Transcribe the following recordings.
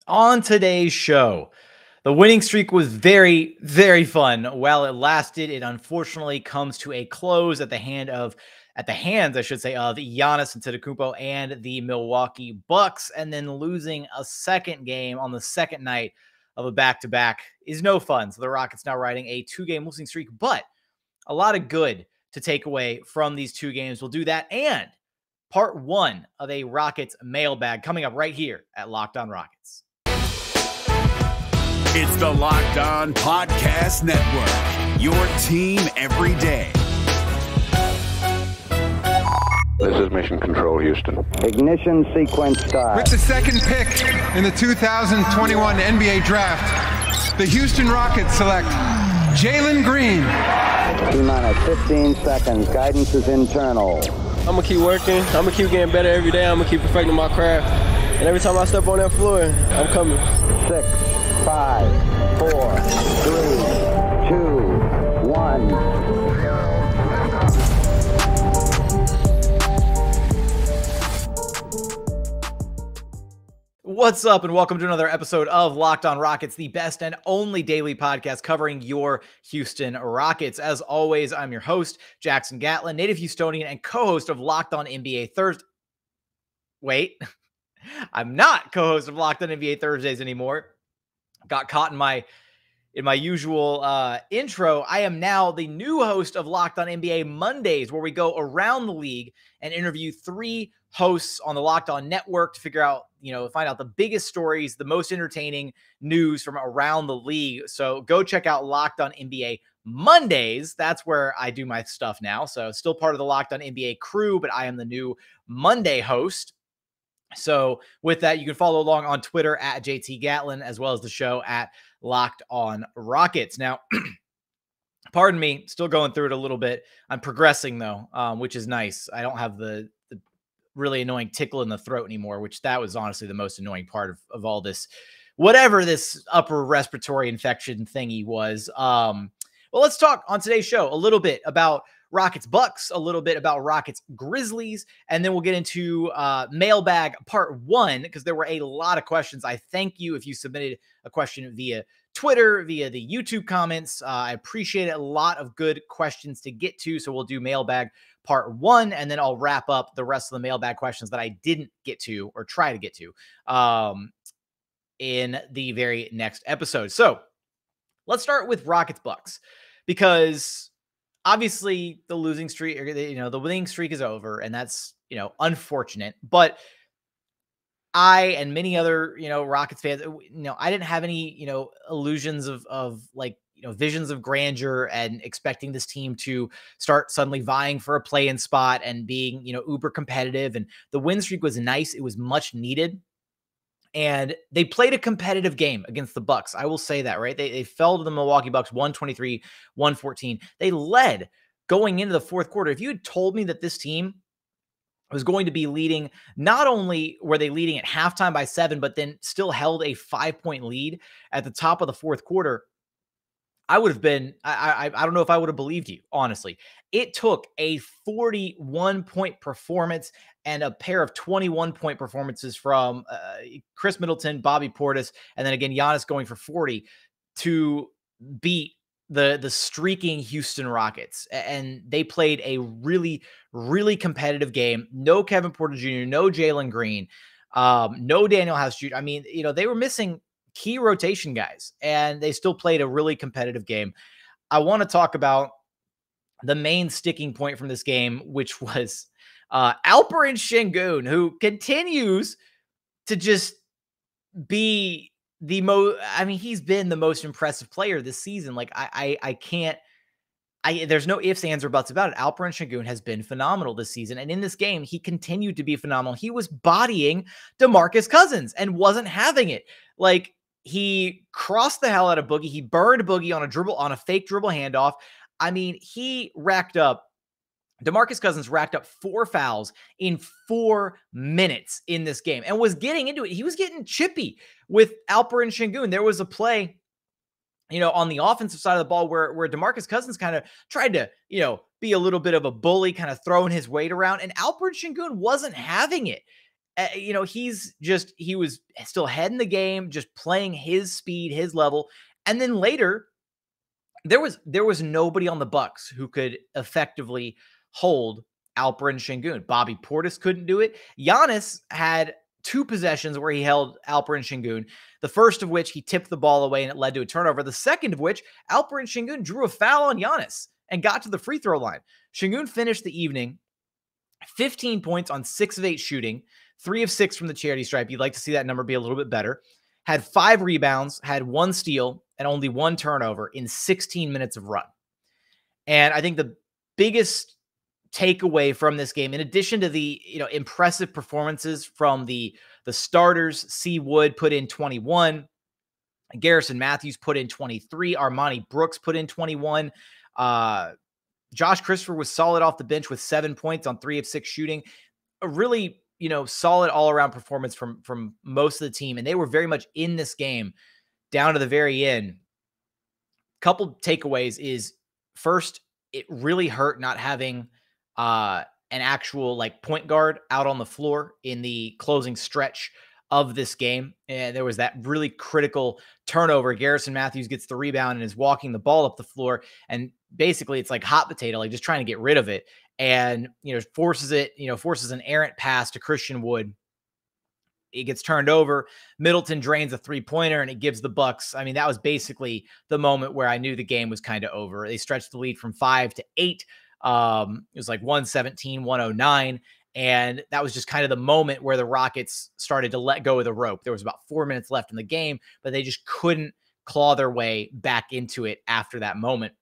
On today's show, the winning streak was very, very fun. While it lasted, it unfortunately comes to a close at the hands, I should say, of Giannis Antetokounmpo and the Milwaukee Bucks, and then losing a second game on the second night of a back-to-back is no fun. So the Rockets now riding a 2-game losing streak, but a lot of good to take away from these 2 games. We'll do that, and part 1 of a Rockets mailbag coming up right here at Locked On Rockets. It's the Locked On Podcast Network, your team every day. This is Mission Control, Houston. Ignition sequence start. With the second pick in the 2021 NBA Draft, the Houston Rockets select Jalen Green. T-minus 15 seconds. Guidance is internal. I'm going to keep working. I'm going to keep getting better every day. I'm going to keep perfecting my craft. And every time I step on that floor, I'm coming. 6, 5, 4, 3, 2, 1. What's up, and welcome to another episode of Locked On Rockets, the best and only daily podcast covering your Houston Rockets. As always, I'm your host, Jackson Gatlin, native Houstonian and co-host of Locked On NBA Thursday. Wait, I'm not co-host of Locked On NBA Thursdays anymore. Got caught in my usual intro. I am now the new host of Locked On NBA Mondays, where we go around the league and interview 3 hosts on the Locked On Network to figure out, find out the biggest stories, the most entertaining news from around the league. So go check out Locked On NBA Mondays. That's where I do my stuff now. So still part of the Locked On NBA crew, but I am the new Monday host. So with that, you can follow along on Twitter at JT Gatlin, as well as the show at Locked On Rockets. Now, pardon me, still going through it a little bit. I'm progressing though, which is nice. I don't have the really annoying tickle in the throat anymore, which that was honestly the most annoying part of all this, whatever this upper respiratory infection thingy was. Well, let's talk on today's show a little bit about Rockets Bucks, a little bit about Rockets Grizzlies, and then we'll get into mailbag part 1, because there were a lot of questions. I thank you if you submitted a question via Twitter, via the YouTube comments. I appreciate it. A lot of good questions to get to, so we'll do mailbag part 1, and then I'll wrap up the rest of the mailbag questions that I didn't get to or try to get to in the very next episode. So let's start with Rockets Bucks, because obviously the losing streak, the winning streak is over, and that's, unfortunate. But I and many other, Rockets fans, I didn't have any, illusions of visions of grandeur and expecting this team to start suddenly vying for a play-in spot and being, uber competitive. And the win streak was nice. It was much needed. And they played a competitive game against the Bucks. I will say that, right? They fell to the Milwaukee Bucks 123-114. They led going into the fourth quarter. If you had told me that this team was going to be leading, not only were they leading at halftime by 7, but then still held a 5-point lead at the top of the fourth quarter, I would have been, I don't know if I would have believed you, honestly. It took a 41-point performance and a pair of 21-point performances from Chris Middleton, Bobby Portis, and then again, Giannis going for 40 to beat the streaking Houston Rockets. And they played a really, really competitive game. No Kevin Porter Jr., no Jalen Green, no Daniel House Jr. I mean, they were missing key rotation guys, and they still played a really competitive game. I want to talk about the main sticking point from this game, which was Alperen Sengun, who continues to just be the most, he's been the most impressive player this season. Like there's no ifs, ands, or buts about it. Alperen Sengun has been phenomenal this season. And in this game, he continued to be phenomenal. He was bodying DeMarcus Cousins and wasn't having it. Like, he crossed the hell out of Boogie. He burned Boogie on a fake dribble handoff. DeMarcus Cousins racked up 4 fouls in 4 minutes in this game and was getting into it. He was getting chippy with Alperen Sengun. There was a play, on the offensive side of the ball where DeMarcus Cousins kind of tried to, be a little bit of a bully, kind of throwing his weight around, and Alperen Sengun wasn't having it. he was still head in the game, just playing his speed, his level. And then later, there was nobody on the Bucks who could effectively hold Alperen Sengun. Bobby Portis couldn't do it. Giannis had 2 possessions where he held Alperen Sengun. The first of which he tipped the ball away and it led to a turnover. The second of which Alperen Sengun drew a foul on Giannis and got to the free throw line. Sengun finished the evening 15 points on 6 of 8 shooting, 3 of 6 from the charity stripe. You'd like to see that number be a little bit better. Had 5 rebounds, had 1 steal, and only 1 turnover in 16 minutes of run. And I think the biggest takeaway from this game, in addition to the impressive performances from the starters, C. Wood put in 21, Garrison Matthews put in 23, Armoni Brooks put in 21, Josh Christopher was solid off the bench with 7 points on 3 of 6 shooting. A really solid all-around performance from most of the team, and they were very much in this game down to the very end. Couple takeaways is, first, it really hurt not having an actual point guard out on the floor in the closing stretch of this game. And there was that really critical turnover. Garrison Matthews gets the rebound and is walking the ball up the floor. And basically it's like hot potato, just trying to get rid of it. And, forces an errant pass to Christian Wood. It gets turned over. Middleton drains a 3-pointer and it gives the Bucks. I mean, that was basically the moment where I knew the game was kind of over. They stretched the lead from 5 to 8. It was 117, 109. And that was just kind of the moment where the Rockets started to let go of the rope. There was about 4 minutes left in the game, but they just couldn't claw their way back into it after that moment.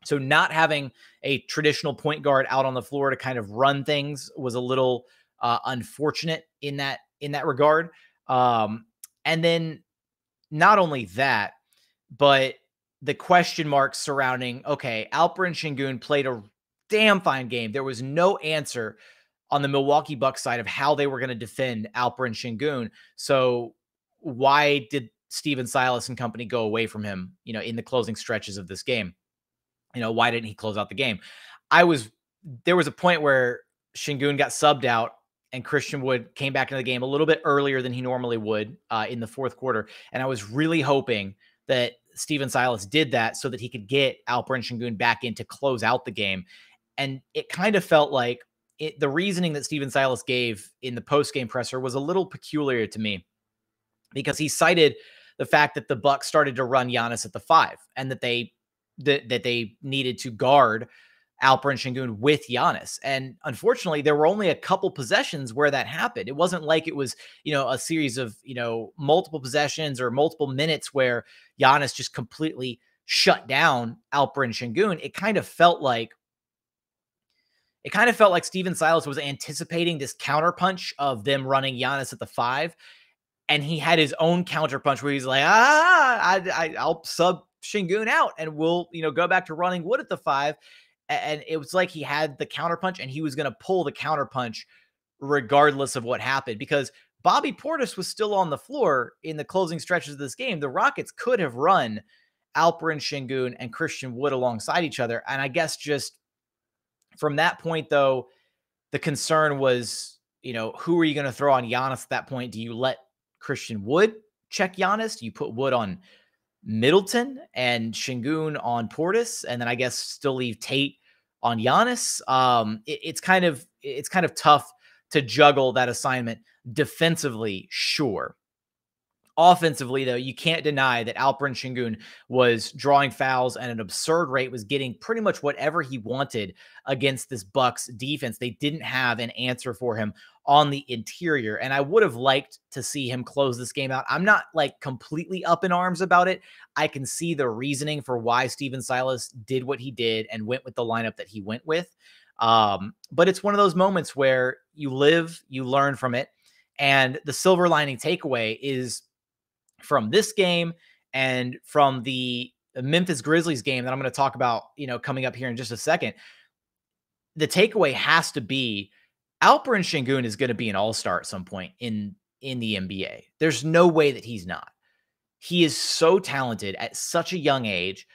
So not having a traditional point guard out on the floor to kind of run things was a little unfortunate in that regard. And then not only that, but the question marks surrounding, okay, Alperen Sengun played a damn fine game. There was no answer on the Milwaukee Bucks side of how they were going to defend Alperen Sengun. So why did Steven Silas and company go away from him, in the closing stretches of this game? Why didn't he close out the game? There was a point where Sengun got subbed out and Christian Wood came back into the game a little bit earlier than he normally would in the fourth quarter. And I was really hoping that Steven Silas did that so that he could get Alperen Sengun back in to close out the game. And it kind of felt like the reasoning that Steven Silas gave in the post-game presser was a little peculiar to me, because he cited the fact that the Bucks started to run Giannis at the 5 and that they needed to guard Alperen Sengun with Giannis. And unfortunately, there were only a couple possessions where that happened. It wasn't like it was, a series of, multiple possessions or multiple minutes where Giannis just completely shut down Alperen Sengun. It kind of felt like Steven Silas was anticipating this counterpunch of them running Giannis at the 5. And he had his own counterpunch where he's like, I'll sub Sengun out and we'll, go back to running Wood at the 5. And it was like he had the counterpunch and he was going to pull the counterpunch regardless of what happened, because Bobby Portis was still on the floor in the closing stretches of this game. The Rockets could have run Alperen Sengun and Christian Wood alongside each other. And I guess just from that point, though, the concern was, who are you going to throw on Giannis at that point? Do you let Christian Wood check Giannis? Do you put Wood on Middleton and Sengun on Portis, and then I guess still leave Tate on Giannis? It's kind of tough to juggle that assignment defensively, sure. Offensively, though, you can't deny that Alperen Sengun was drawing fouls at an absurd rate, was getting pretty much whatever he wanted against this Bucks defense. They didn't have an answer for him on the interior, and I would have liked to see him close this game out. I'm not completely up in arms about it. I can see the reasoning for why Steven Silas did what he did and went with the lineup that he went with. But it's one of those moments where you live, you learn from it. And the silver lining takeaway is from this game and from the Memphis Grizzlies game that I'm going to talk about, coming up here in just a second. The takeaway has to be Alperen Sengun is going to be an all-star at some point in the NBA. There's no way that he's not. He is so talented at such a young age,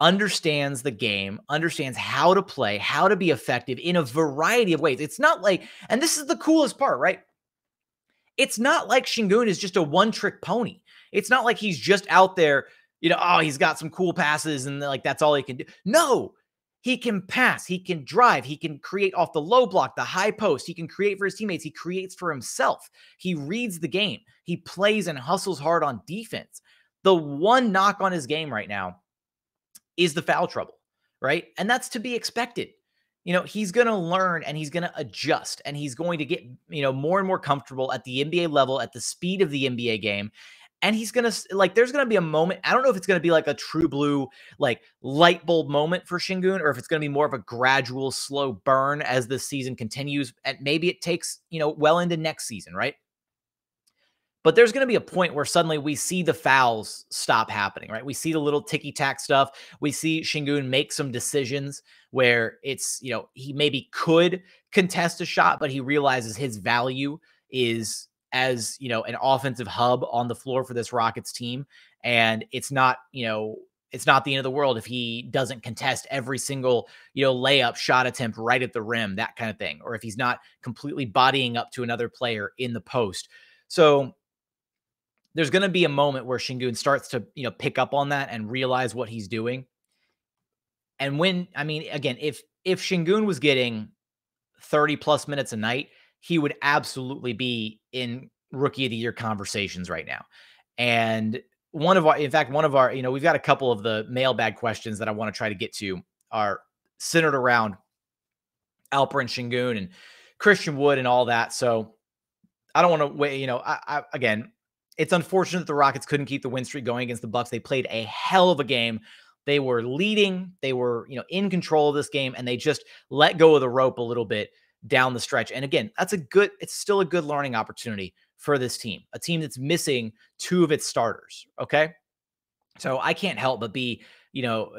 understands the game, understands how to play, how to be effective in a variety of ways. It's not and this is the coolest part, right? It's not like Sengun is just a one-trick pony. It's not like he's just out there, oh, he's got some cool passes and like that's all he can do. No, he can pass, he can drive, he can create off the low block, the high post, he can create for his teammates, he creates for himself. He reads the game. He plays and hustles hard on defense. The one knock on his game right now is the foul trouble, right? And that's to be expected. He's going to learn and he's going to adjust and he's going to get, more and more comfortable at the NBA level, at the speed of the NBA game. And he's going to there's going to be a moment. I don't know if it's going to be like a true blue, like light bulb moment for Sengun, or if it's going to be more of a gradual, slow burn as the season continues. And maybe it takes, well into next season, right? But there's going to be a point where suddenly we see the fouls stop happening, right? We see the little ticky-tack stuff. We see Sengun make some decisions where it's, he maybe could contest a shot, but he realizes his value is as, an offensive hub on the floor for this Rockets team. And it's not, it's not the end of the world if he doesn't contest every single, layup shot attempt right at the rim, that kind of thing. Or if he's not completely bodying up to another player in the post. So there's going to be a moment where Sengun starts to, pick up on that and realize what he's doing. And again, if Sengun was getting 30 plus minutes a night, he would absolutely be in rookie of the year conversations right now. And one of our, we've got a couple of the mailbag questions that I want to try to get to are centered around Alperen Sengun and Christian Wood and all that. So I don't want to wait, again, it's unfortunate that the Rockets couldn't keep the win streak going against the Bucks. They played a hell of a game. They were leading. They were, in control of this game, and they just let go of the rope a little bit down the stretch. And again, it's still a good learning opportunity for this team, a team that's missing two of its starters. Okay. So I can't help but be,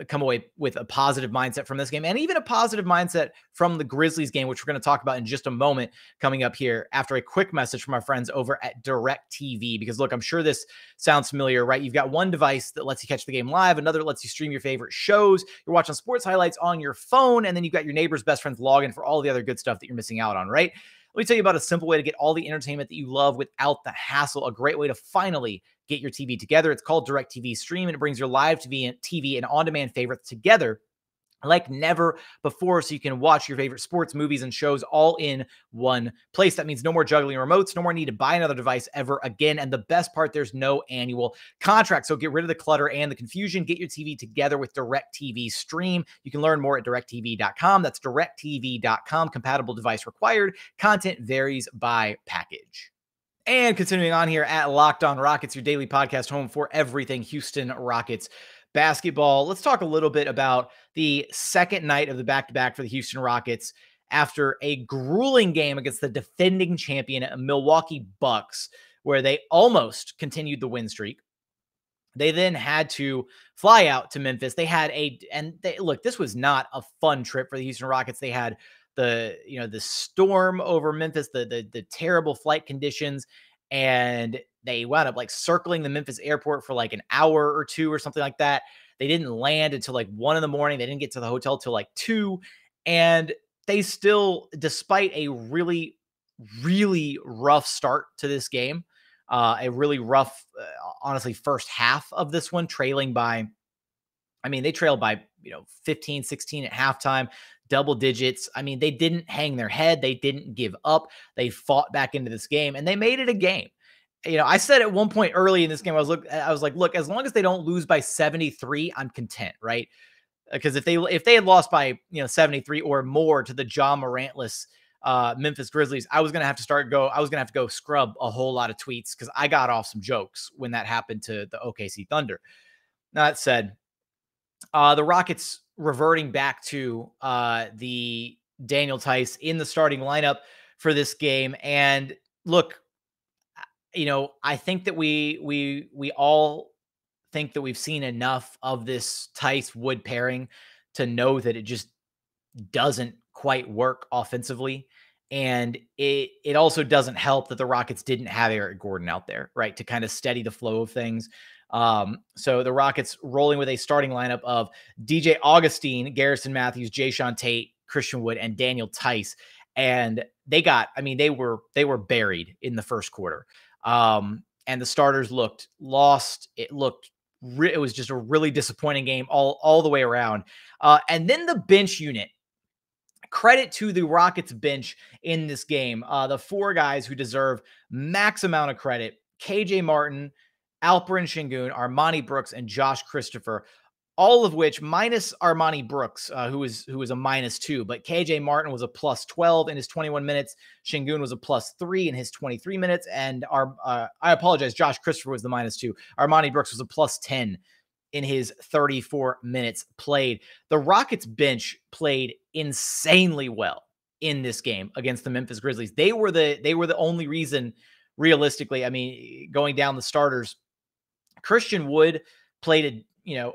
come away with a positive mindset from this game, and even a positive mindset from the Grizzlies game, which we're going to talk about in just a moment coming up here after a quick message from our friends over at Directv. Because look, I'm sure this sounds familiar, right? You've got one device that lets you catch the game live, another that lets you stream your favorite shows. You're watching sports highlights on your phone, and then you've got your neighbor's best friend's login for all the other good stuff that you're missing out on, right? Let me tell you about a simple way to get all the entertainment that you love without the hassle. A great way to finally get your TV together. It's called Directv Stream, and it brings your live TV and on-demand favorites together like never before, so you can watch your favorite sports, movies, and shows all in one place. That means no more juggling remotes, no more need to buy another device ever again. And the best part, there's no annual contract. So get rid of the clutter and the confusion. Get your TV together with Directv Stream. You can learn more at directv.com. That's directv.com. Compatible device required. Content varies by package. And continuing on here at Locked On Rockets, your daily podcast home for everything Houston Rockets basketball. Let's talk a little bit about the second night of the back-to-back for the Houston Rockets after a grueling game against the defending champion Milwaukee Bucks, where they almost continued the win streak. They then had to fly out to Memphis. Look, this was not a fun trip for the Houston Rockets. They had the storm over Memphis, the terrible flight conditions, and they wound up circling the Memphis airport for an hour or two or something like that. They didn't land until 1 a.m. They didn't get to the hotel till 2. And they still, despite a really, really rough start to this game, a really rough, honestly, first half of this one, trailing by, they trailed by, 15, 16 at halftime, double digits. they didn't hang their head. They didn't give up. They fought back into this game, and they made it a game. I said at one point early in this game, I was like, look, as long as they don't lose by 73, I'm content, right? Because if they had lost by 73 or more to the Ja Morantless Memphis Grizzlies, I was gonna have to go scrub a whole lot of tweets because I got off some jokes when that happened to the OKC Thunder. Now, that said, the Rockets reverting back to the Daniel Theis in the starting lineup for this game, and look, I think that we all think that we've seen enough of this Theis Wood pairing to know that it just doesn't quite work offensively. And it also doesn't help that the Rockets didn't have Eric Gordon out there, right, to kind of steady the flow of things. So the Rockets rolling with a starting lineup of DJ Augustine, Garrison Matthews, Jae'Sean Tate, Christian Wood, and Daniel Theis And they were buried in the first quarter. And the starters looked lost. It was just a really disappointing game all the way around. And then the bench unit, credit to the Rockets bench in this game. The four guys who deserve max amount of credit: KJ Martin, Alperen Sengun, Armoni Brooks, and Josh Christopher. All of which, minus Armoni Brooks, who was a -2, but KJ Martin was a +12 in his 21 minutes. Sengun was a +3 in his 23 minutes, and I apologize, Josh Christopher was the -2. Armoni Brooks was a +10 in his 34 minutes played. The Rockets bench played insanely well in this game against the Memphis Grizzlies. They were the only reason, realistically. I mean, going down the starters, Christian Wood played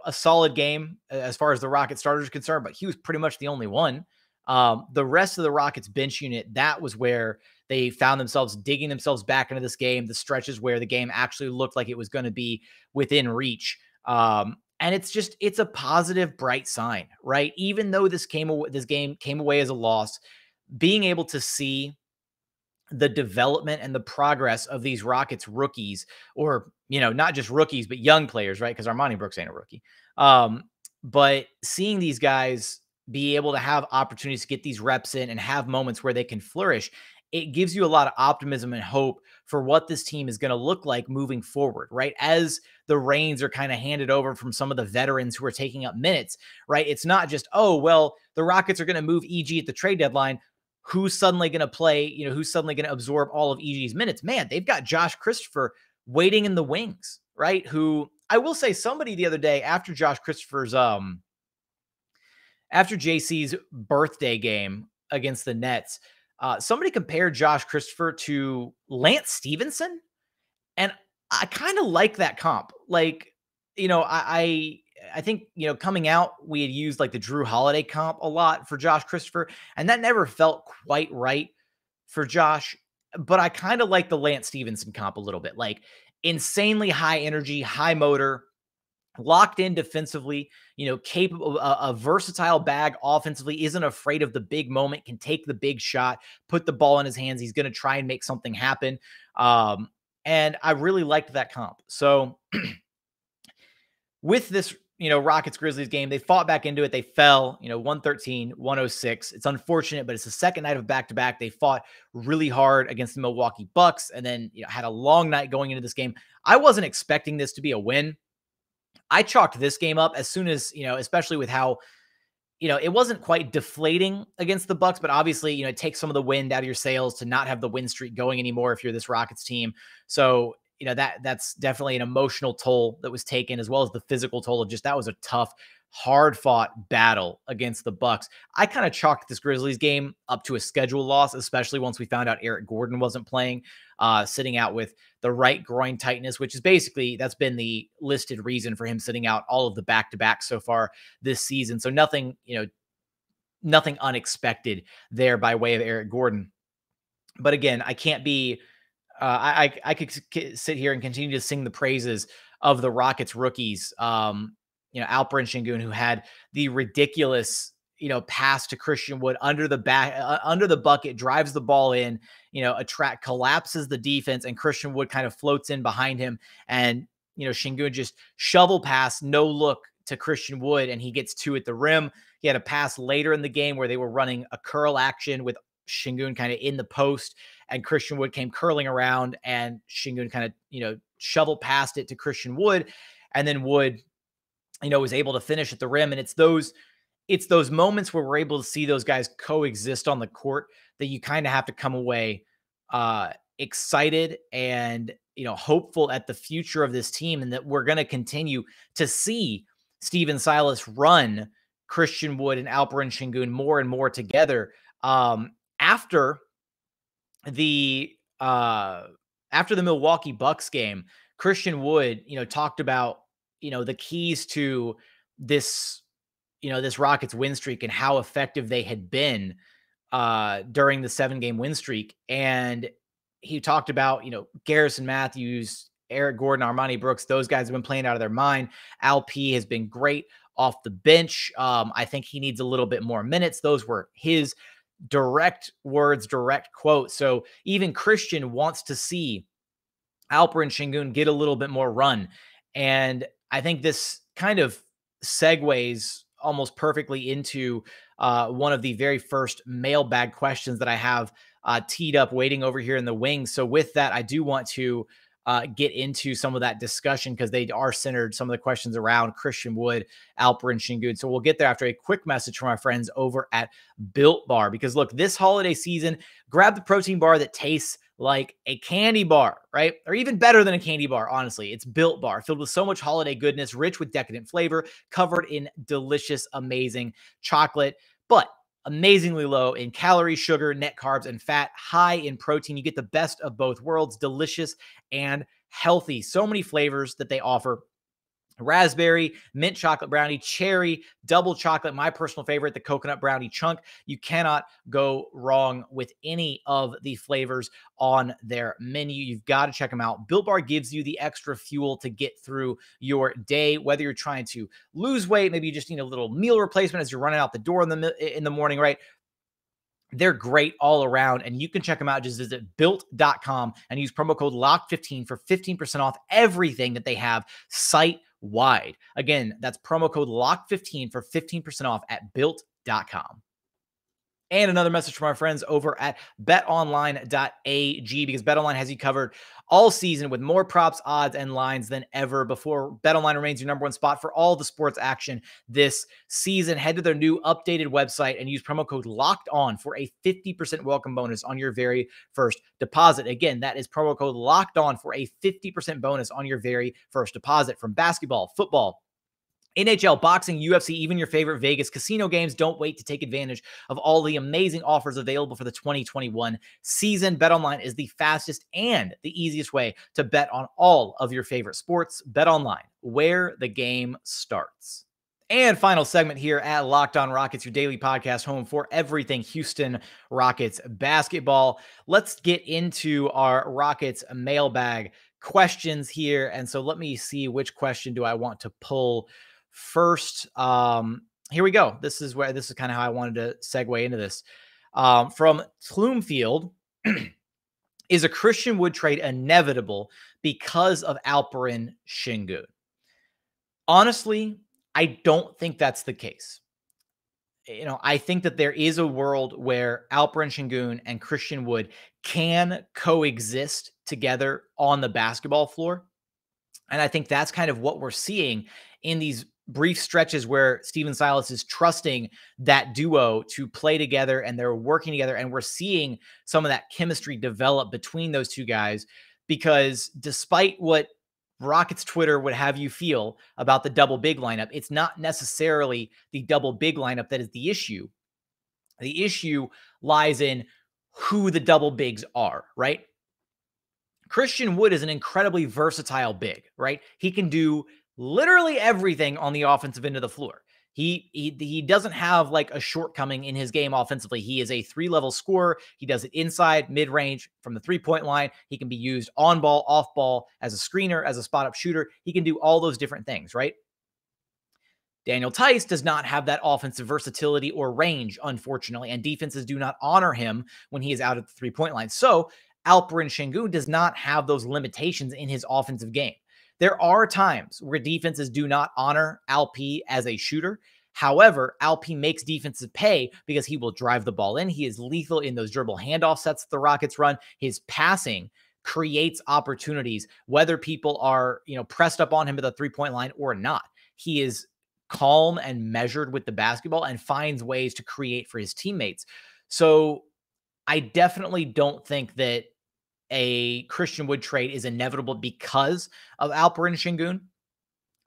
a solid game as far as the Rockets starters are concerned, but he was pretty much the only one. The rest of the Rockets bench unit, that was where they found themselves digging themselves back into this game, the stretches where the game actually looked like it was going to be within reach. And it's a positive, bright sign, right? Even though this game came away as a loss, being able to see the development and the progress of these Rockets rookies, or, not just rookies, but young players, right? Because Armoni Brooks ain't a rookie. But seeing these guys be able to have opportunities to get these reps in and have moments where they can flourish, it gives you a lot of optimism and hope for what this team is going to look like moving forward, right? As the reins are kind of handed over from some of the veterans who are taking up minutes, right? It's not just, oh, well, the Rockets are going to move EG at the trade deadline. Who's suddenly going to play, who's suddenly going to absorb all of EG's minutes? Man, they've got Josh Christopher waiting in the wings, right? Who, I will say, somebody the other day after Josh Christopher's, after JC's birthday game against the Nets, somebody compared Josh Christopher to Lance Stevenson. And I kind of like that comp. Like, I think, coming out, we had used like the Drew Holiday comp a lot for Josh Christopher, and that never felt quite right for Josh. But I kind of like the Lance Stevenson comp a little bit, like insanely high energy, high motor, locked in defensively, capable, a versatile bag offensively, isn't afraid of the big moment, can take the big shot, put the ball in his hands. He's going to try and make something happen. And I really liked that comp. So with this, Rockets Grizzlies game, they fought back into it. They fell, 113-106. It's unfortunate, but it's the second night of back-to-back. They fought really hard against the Milwaukee Bucks, and then, had a long night going into this game. I wasn't expecting this to be a win. I chalked this game up as soon as, especially with how, it wasn't quite deflating against the Bucks, but obviously, it takes some of the wind out of your sails to not have the win streak going anymore if you're this Rockets team. So, that's definitely an emotional toll that was taken, as well as the physical toll of just, that was a tough, hard fought battle against the Bucks. I kind of chalked this Grizzlies game up to a schedule loss, especially once we found out Eric Gordon wasn't playing, sitting out with the right groin tightness, which is basically, that's been the listed reason for him sitting out all of the back-to-back so far this season. So nothing unexpected there by way of Eric Gordon. But again, I can't be, I could sit here and continue to sing the praises of the Rockets rookies. Alperen Sengun, who had the ridiculous, pass to Christian Wood under the bucket, drives the ball in, collapses the defense, and Christian Wood kind of floats in behind him. And, Sengun just shovel pass, no look to Christian Wood, and he gets two at the rim. He had a pass later in the game where they were running a curl action with Sengun kind of in the post, and Christian Wood came curling around, and Sengun kind of, shovel past it to Christian Wood, and then Wood, was able to finish at the rim. And it's those moments where we're able to see those guys coexist on the court that you kind of have to come away excited and, hopeful at the future of this team, and that we're going to continue to see Stephen Silas run Christian Wood and Alperen Sengun more and more together. After the Milwaukee Bucks game, Christian Wood, talked about, the keys to this, this Rockets win streak and how effective they had been during the 7-game win streak. And he talked about, Garrison Matthews, Eric Gordon, Armoni Brooks, those guys have been playing out of their mind. Al P has been great off the bench. I think he needs a little bit more minutes. Those were his direct words, direct quote. So even Christian wants to see Alperen Sengun get a little bit more run. And I think this kind of segues almost perfectly into one of the very first mailbag questions that I have teed up waiting over here in the wings. So with that, I do want to get into some of that discussion because they are centered, some of the questions around Christian Wood, Alperen Sengun. So we'll get there after a quick message from our friends over at Built Bar. Because look, this holiday season, grab the protein bar that tastes like a candy bar, right? Or even better than a candy bar, honestly. It's Built Bar, filled with so much holiday goodness, rich with decadent flavor, covered in delicious, amazing chocolate, but amazingly low in calories, sugar, net carbs, and fat, high in protein. You get the best of both worlds, delicious and healthy. So many flavors that they offer. Raspberry, mint chocolate brownie, cherry, double chocolate, my personal favorite, the coconut brownie chunk. You cannot go wrong with any of the flavors on their menu. You've got to check them out. Built Bar gives you the extra fuel to get through your day, whether you're trying to lose weight, maybe you just need a little meal replacement as you're running out the door in the morning, right? They're great all around, and you can check them out. Just visit built.com and use promo code LOCK15 for 15% off everything that they have site-wide. Again, that's promo code LOCK15 for 15% off at built.com. And another message from our friends over at betonline.ag, because BetOnline has you covered all season with more props, odds, and lines than ever before. BetOnline remains your number one spot for all the sports action this season. Head to their new updated website and use promo code LOCKEDON for a 50% welcome bonus on your very first deposit. Again, that is promo code LOCKEDON for a 50% bonus on your very first deposit. From basketball, football, NHL, boxing, UFC, even your favorite Vegas casino games. Don't wait to take advantage of all the amazing offers available for the 2021 season. BetOnline is the fastest and the easiest way to bet on all of your favorite sports. BetOnline, where the game starts. And final segment here at Locked On Rockets, your daily podcast home for everything Houston Rockets basketball. Let's get into our Rockets mailbag questions here. And so let me see, which question do I want to pull first? Here we go. This is kind of how I wanted to segue into this. From Tloomfield, is a Christian Wood trade inevitable because of Alperen Sengun? Honestly, I don't think that's the case. I think that there is a world where Alperen Sengun and Christian Wood can coexist together on the basketball floor. And I think that's kind of what we're seeing in these brief stretches where Stephen Silas is trusting that duo to play together and they're working together. And we're seeing some of that chemistry develop between those two guys, because despite what Rockets Twitter would have you feel about the double big lineup, it's not necessarily the double big lineup that is the issue. The issue lies in who the double bigs are, right? Christian Wood is an incredibly versatile big, right? He can do literally everything on the offensive end of the floor. He doesn't have like a shortcoming in his game offensively. He is a 3-level scorer. He does it inside, mid-range, from the 3-point line. He can be used on ball, off ball, as a screener, as a spot-up shooter. He can do all those different things, right? Daniel Theis does not have that offensive versatility or range, unfortunately, and defenses do not honor him when he is out at the 3-point line. So Alperen Sengun does not have those limitations in his offensive game. There are times where defenses do not honor Alp as a shooter. However, Alp makes defenses pay because he will drive the ball in. He is lethal in those dribble handoff sets the Rockets run. His passing creates opportunities, whether people are, pressed up on him at the 3-point line or not. He is calm and measured with the basketball and finds ways to create for his teammates. So I definitely don't think that a Christian Wood trade is inevitable because of Alperen Sengun.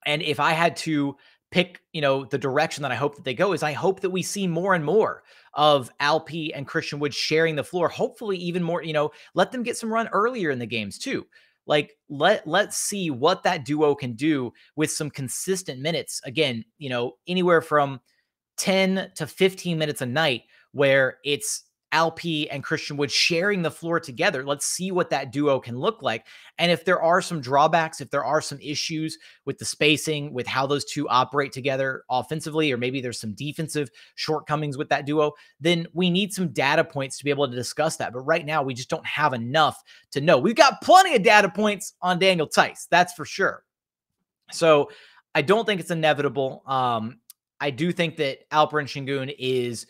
And if I had to pick, the direction that I hope that they go, is I hope that we see more and more of Alp and Christian Wood sharing the floor. Hopefully even more, let them get some run earlier in the games too. Like let's see what that duo can do with some consistent minutes. Again, anywhere from 10 to 15 minutes a night, where it's Alp and Christian Wood sharing the floor together. Let's see what that duo can look like. And if there are some drawbacks, if there are some issues with the spacing, with how those two operate together offensively, or maybe there's some defensive shortcomings with that duo, then we need some data points to be able to discuss that. But right now, we just don't have enough to know. We've got plenty of data points on Daniel Theis, that's for sure. So I don't think it's inevitable. I do think that Alperen Sengun is,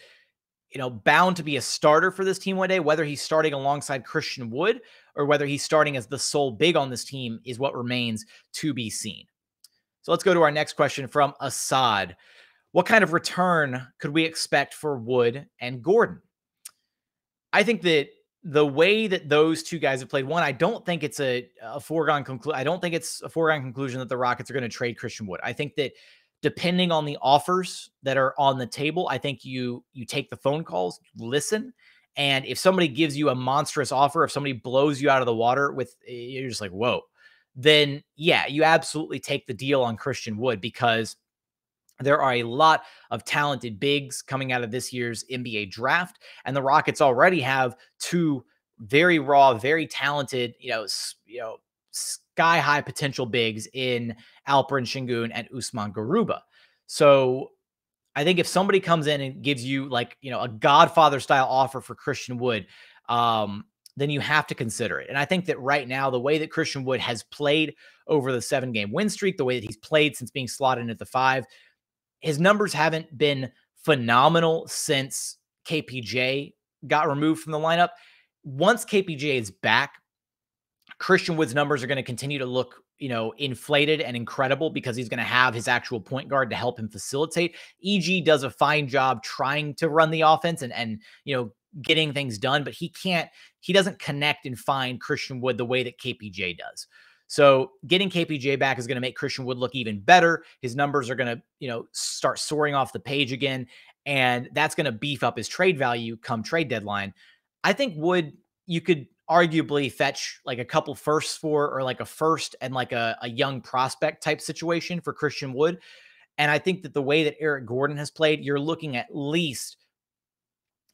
bound to be a starter for this team one day. Whether he's starting alongside Christian Wood or whether he's starting as the sole big on this team is what remains to be seen. So let's go to our next question from Assad. What kind of return could we expect for Wood and Gordon? I think that the way that those two guys have played, one, I don't think it's a foregone conclusion. I don't think it's a foregone conclusion that the Rockets are going to trade Christian Wood. I think that depending on the offers that are on the table, I think you take the phone calls, listen. And if somebody gives you a monstrous offer, if somebody blows you out of the water with, you're just like, whoa, then yeah, you absolutely take the deal on Christian Wood, because there are a lot of talented bigs coming out of this year's NBA draft. And the Rockets already have two very raw, very talented, sky high potential bigs in Alperen Sengun and Usman Garuba. So I think if somebody comes in and gives you a Godfather style offer for Christian Wood, then you have to consider it. And I think that right now, the way that Christian Wood has played over the 7-game win streak, the way that he's played since being slotted in at the 5, his numbers haven't been phenomenal since KPJ got removed from the lineup. Once KPJ is back, Christian Wood's numbers are going to continue to look, inflated and incredible, because he's going to have his actual point guard to help him facilitate. EG does a fine job trying to run the offense and getting things done, but he doesn't connect and find Christian Wood the way that KPJ does. So getting KPJ back is going to make Christian Wood look even better. His numbers are going to, start soaring off the page again, and that's going to beef up his trade value come trade deadline. I think Wood, you could arguably fetch like a couple firsts for, or like a first and like a young prospect type situation for Christian Wood. And I think that the way that Eric Gordon has played, you're looking at least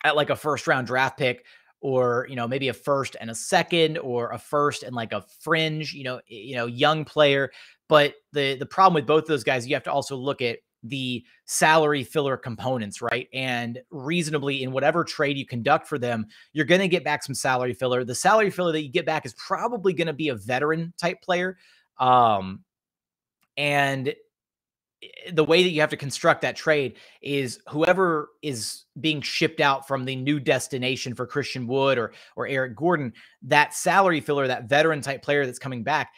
at like a first round draft pick, or, maybe a first and a second, or a first and like a fringe, young player. But the problem with both of those guys, you have to also look at the salary filler components, right? And reasonably, in whatever trade you conduct for them, you're going to get back some salary filler. The salary filler that you get back is probably going to be a veteran type player. And the way that you have to construct that trade is whoever is being shipped out from the new destination for Christian Wood or Eric Gordon, that salary filler, that veteran type player that's coming back,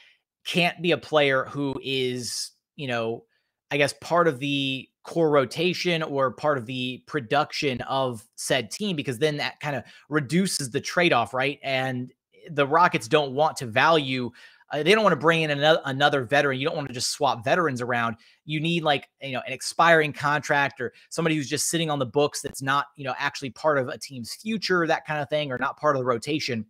can't be a player who is, I guess, part of the core rotation or part of the production of said team, because then that kind of reduces the trade-off, right? And the Rockets don't want to value, they don't want to bring in another veteran. You don't want to just swap veterans around. You need an expiring contract, or somebody who's just sitting on the books that's not, actually part of a team's future, that kind of thing, or not part of the rotation.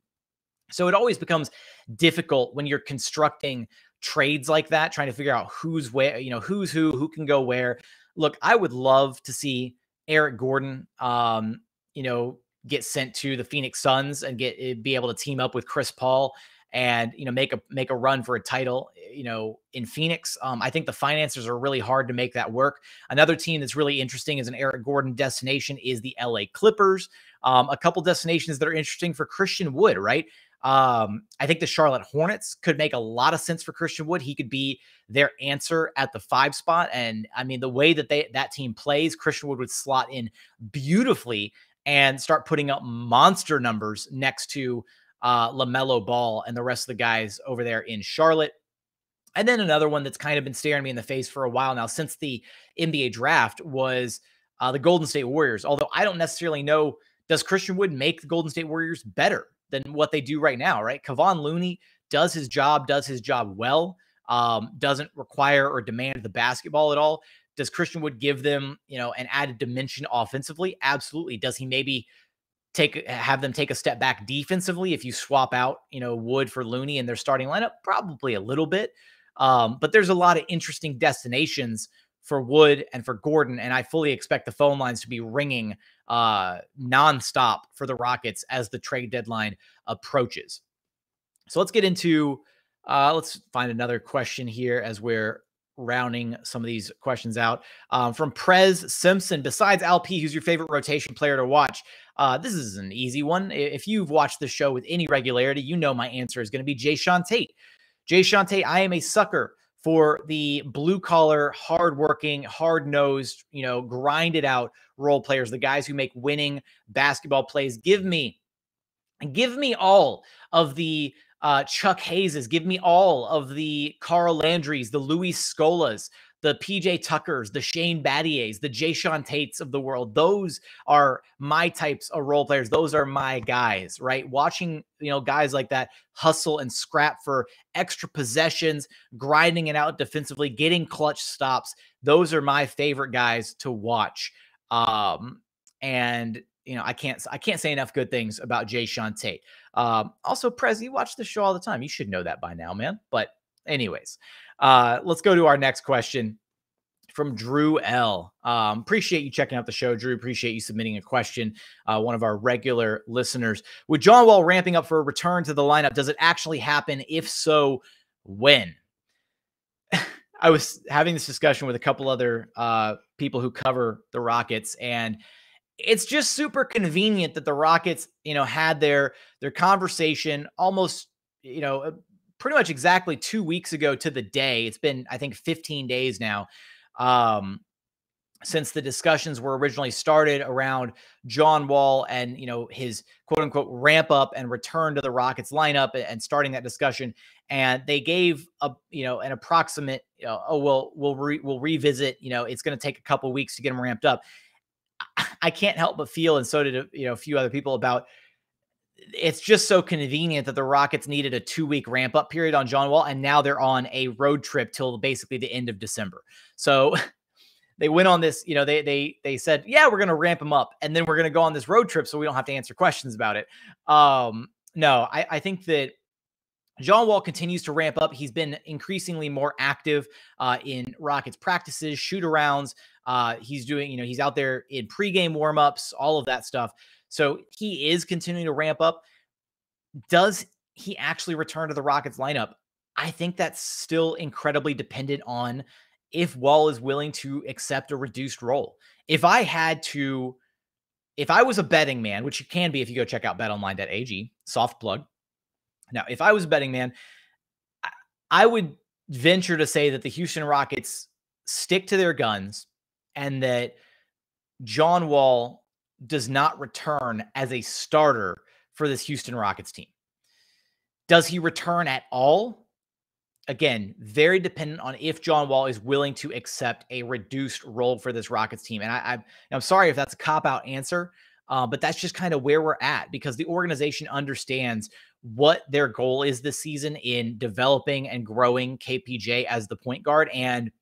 So it always becomes difficult when you're constructing trades like that, trying to figure out who's where, who's who can go where. Look, I would love to see Eric Gordon, get sent to the Phoenix Suns and be able to team up with Chris Paul and, make a run for a title, in Phoenix. I think the finances are really hard to make that work. Another team that's really interesting as an Eric Gordon destination is the LA Clippers. A couple destinations that are interesting for Christian Wood, right? I think the Charlotte Hornets could make a lot of sense for Christian Wood. He could be their answer at the 5 spot. And I mean, the way that that team plays, Christian Wood would slot in beautifully and start putting up monster numbers next to LaMelo Ball and the rest of the guys over there in Charlotte. And then another one that's kind of been staring me in the face for a while now since the NBA draft was the Golden State Warriors. Although I don't necessarily know, does Christian Wood make the Golden State Warriors better than what they do right now, right? Kevon Looney does his job well, doesn't require or demand the basketball at all. Does Christian Wood give them, an added dimension offensively? Absolutely. Does he maybe have them take a step back defensively if you swap out, Wood for Looney in their starting lineup? Probably a little bit. But there's a lot of interesting destinations for Wood and for Gordon, and I fully expect the phone lines to be ringing nonstop for the Rockets as the trade deadline approaches. So let's get into, let's find another question here as we're rounding some of these questions out. From Prez Simpson, besides LP, who's your favorite rotation player to watch? This is an easy one. If you've watched the show with any regularity, you know my answer is going to be Jae'Sean Tate. Jae'Sean Tate, I am a sucker for the blue-collar, hard-working, hard-nosed, grinded out role players, the guys who make winning basketball plays. Give me all of the Chuck Hayeses. Give me all of the Carl Landrys, the Louis Scolas, the PJ Tuckers, the Shane Battiers, the Jae'Sean Tates of the world. Those are my types of role players. Those are my guys, right? Watching, guys like that hustle and scrap for extra possessions, grinding it out defensively, getting clutch stops. Those are my favorite guys to watch. And I can't say enough good things about Jae'Sean Tate. Also, Prez, you watch the show all the time. You should know that by now, man. But anyways, let's go to our next question from Drew L. Appreciate you checking out the show, Drew. Appreciate you submitting a question. One of our regular listeners. With John Wall ramping up for a return to the lineup, does it actually happen? If so, when? I was having this discussion with a couple other people who cover the Rockets, and it's just super convenient that the Rockets, had their conversation almost, pretty much exactly 2 weeks ago to the day. It's been, I think, 15 days now since the discussions were originally started around John Wall and, his quote unquote ramp up and return to the Rockets lineup and starting that discussion. And they gave an approximate, we'll revisit, it's going to take a couple of weeks to get them ramped up. I can't help but feel, and so did a few other people, about it's just so convenient that the Rockets needed a 2-week ramp up period on John Wall, and now they're on a road trip till basically the end of December. So they went on this, they said, yeah, we're going to ramp him up, and then we're going to go on this road trip so we don't have to answer questions about it. No, I think that John Wall continues to ramp up. He's been increasingly more active in Rockets practices, shoot-arounds. He's doing, he's out there in pregame warmups, all of that stuff. So he is continuing to ramp up. Does he actually return to the Rockets lineup? I think that's still incredibly dependent on if Wall is willing to accept a reduced role. If I was a betting man, which you can be if you go check out betonline.ag, soft plug. Now, if I was a betting man, I would venture to say that the Houston Rockets stick to their guns and that John Wall does not return as a starter for this Houston Rockets team. Does he return at all? Again, very dependent on if John Wall is willing to accept a reduced role for this Rockets team. And I'm sorry if that's a cop-out answer, but that's just kind of where we're at, because the organization understands what their goal is this season in developing and growing KPJ as the point guard. And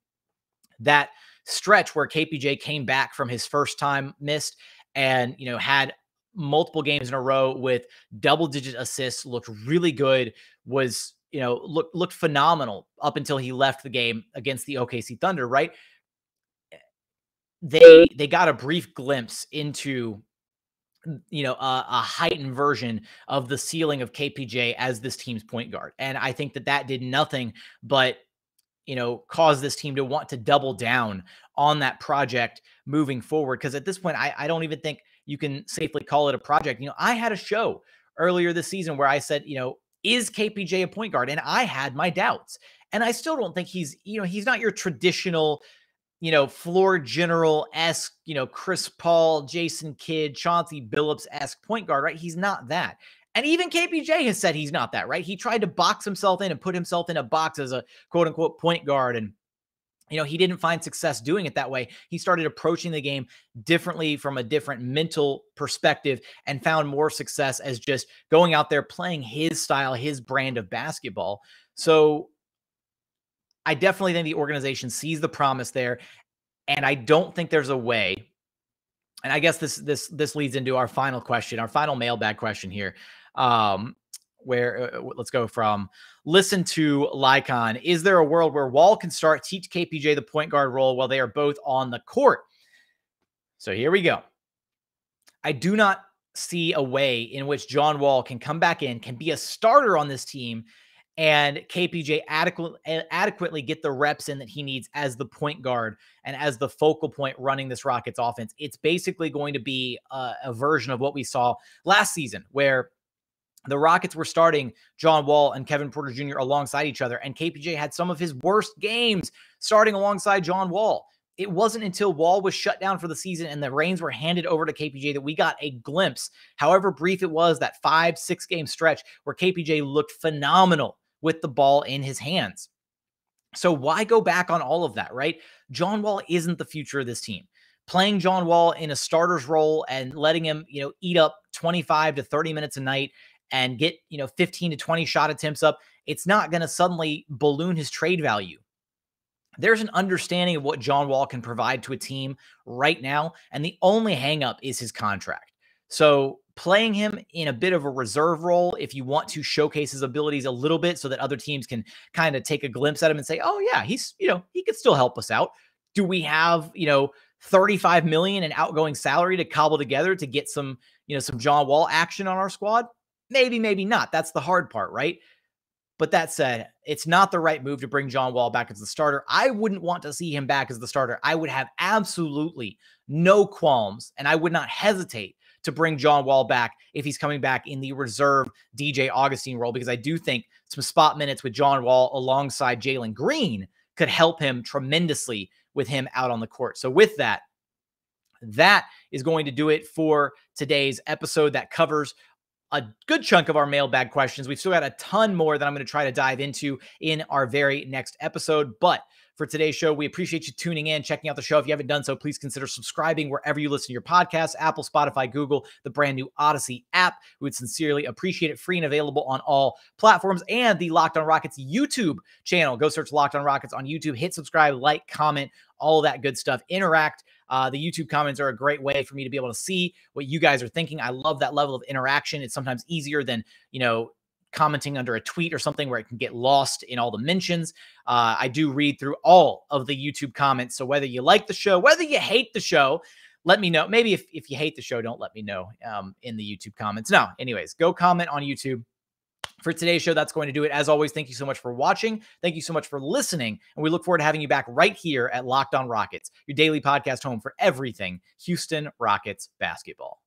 that stretch where KPJ came back from his first time missed and, had multiple games in a row with double-digit assists, looked really good, was, looked phenomenal up until he left the game against the OKC Thunder, right? They got a brief glimpse into, a heightened version of the ceiling of KPJ as this team's point guard. And I think that did nothing but, cause this team to want to double down on that project moving forward. Because at this point, I don't even think you can safely call it a project. I had a show earlier this season where I said, is KPJ a point guard? And I had my doubts. And I still don't think he's not your traditional, floor general-esque, Chris Paul, Jason Kidd, Chauncey Billups-esque point guard, right? He's not that. And even KPJ has said he's not that, right? He tried to box himself in and put himself in a box as a quote-unquote point guard, and he didn't find success doing it that way. He started approaching the game differently from a different mental perspective and found more success as just going out there playing his style, his brand of basketball. So I definitely think the organization sees the promise there, and I don't think there's a way. And I guess this leads into our final question, our final mailbag question here. let's go from listen to Lycon. Is there a world where Wall can teach KPJ the point guard role while they are both on the court? So here we go. I do not see a way in which John Wall can come back in, can be a starter on this team, and KPJ adequately get the reps in that he needs as the point guard and as the focal point running this Rockets offense. It's basically going to be a version of what we saw last season, where the Rockets were starting John Wall and Kevin Porter Jr. alongside each other, and KPJ had some of his worst games starting alongside John Wall. It wasn't until Wall was shut down for the season and the reins were handed over to KPJ that we got a glimpse, however brief it was, that 5-6 game stretch where KPJ looked phenomenal with the ball in his hands. So why go back on all of that, right? John Wall isn't the future of this team. Playing John Wall in a starter's role and letting him, eat up 25 to 30 minutes a night and get, 15 to 20 shot attempts up, it's not going to suddenly balloon his trade value. There's an understanding of what John Wall can provide to a team right now, and the only hangup is his contract. So playing him in a bit of a reserve role, if you want to showcase his abilities a little bit so that other teams can kind of take a glimpse at him and say, oh yeah, he's, he could still help us out. Do we have, $35 million in outgoing salary to cobble together to get some John Wall action on our squad? Maybe, maybe not. That's the hard part, right? But that said, it's not the right move to bring John Wall back as the starter. I wouldn't want to see him back as the starter. I would have absolutely no qualms, and I would not hesitate to bring John Wall back if he's coming back in the reserve DJ Augustine role, because I do think some spot minutes with John Wall alongside Jalen Green could help him tremendously with him out on the court. So with that, that is going to do it for today's episode. That covers a good chunk of our mailbag questions. We've still got a ton more that I'm going to try to dive into in our very next episode. But for today's show, we appreciate you tuning in, checking out the show. If you haven't done so, please consider subscribing wherever you listen to your podcasts, Apple, Spotify, Google, the brand new Odyssey app. We would sincerely appreciate it. Free and available on all platforms, and the Locked on Rockets YouTube channel. Go search Locked on Rockets on YouTube. Hit subscribe, like, comment, all of that good stuff. Interact. The YouTube comments are a great way for me to be able to see what you guys are thinking. I love that level of interaction. It's sometimes easier than, commenting under a tweet or something where it can get lost in all the mentions. I do read through all of the YouTube comments. So whether you like the show, whether you hate the show, let me know. Maybe if you hate the show, don't let me know in the YouTube comments. No, anyways, go comment on YouTube. For today's show, that's going to do it. As always, thank you so much for watching. Thank you so much for listening. And we look forward to having you back right here at Locked on Rockets, your daily podcast home for everything Houston Rockets basketball.